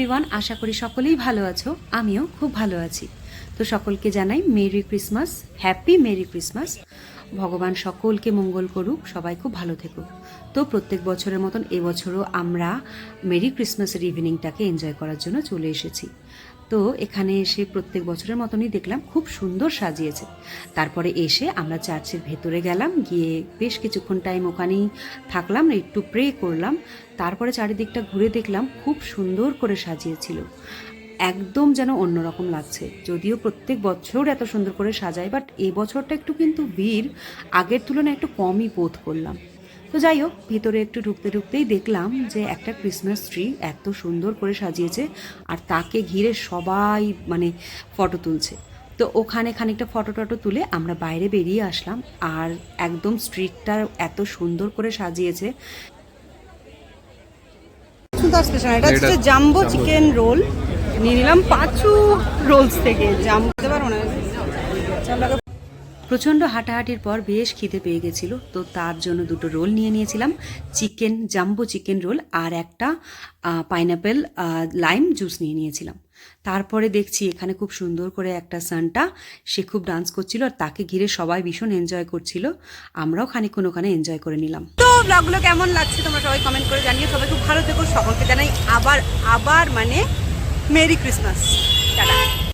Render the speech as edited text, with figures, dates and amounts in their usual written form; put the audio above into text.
Everyone, আশা করি সকলেই ভালো আছো। আমিও খুব ভালো আছি। তো সকলকে জানাই merry Christmas, happy merry Christmas. ভগবান সকলকে মঙ্গল করুক, সবাই খুব ভালো থেকুক। তো প্রত্যেক বছরের মতন এবছরও আমরা মেরি ক্রিসমাসের ইভিনিংটাকে এনজয় করার জন্য চলে এসেছি। তো এখানে এসে প্রত্যেক বছরের মতনই দেখলাম খুব সুন্দর সাজিয়েছে। তারপরে এসে আমরা চার্চের ভেতরে গেলাম, গিয়ে বেশ কিছুক্ষণ টাইম ওখানেই থাকলাম, একটু প্রে করলাম। তারপরে চারিদিকটা ঘুরে দেখলাম খুব সুন্দর করে সাজিয়েছিল, একদম যেন অন্যরকম লাগছে। যদিও প্রত্যেক বছর এত সুন্দর করে সাজায়, বাট এই বছরটা একটু কিন্তু ভিড় আগের তুলনায় একটু কমই বোধ করলাম। তো যাই হোক, ভিতরে একটু ঢুকতে ঢুকতেই দেখলাম যে একটা ক্রিসমাস ট্রি এত সুন্দর করে সাজিয়েছে, আর তাকে ঘিরে সবাই মানে ফটো তুলছে। তো ওখানে খানিকটা ফটো টটো তুলে আমরা বাইরে বেরিয়ে আসলাম, আর একদম স্ট্রিটটা এত সুন্দর করে সাজিয়েছে। স্পেশাল এটা হচ্ছে জাম্বো চিকেন রোল নিয়ে নিলাম পাঁচু রোলস থেকে। জাম্বো দিতে পারবো না, প্রচণ্ড হাঁটাহাঁটির পর বেশ খিদে পেয়ে গেছিল, তো তার জন্য দুটো রোল নিয়ে নিয়েছিলাম, চিকেন জাম্বো চিকেন রোল, আর একটা পাইনাপেল লাইম জুস নিয়ে নিয়েছিলাম। তারপরে দেখছি এখানে খুব সুন্দর করে একটা সান্টা, সে খুব ডান্স করছিল, আর তাকে ঘিরে সবাই ভীষণ এনজয় করছিল। আমরাও খানিকক্ষণ ওখানে এনজয় করে নিলাম। তো ব্লগগুলো কেমন লাগছে তোমরা সবাই কমেন্ট করে জানিয়ে, সবাই খুব ভালো থেকো। সকলকে জানাই আবার মানে মেরি ক্রিসমাস। টাটা।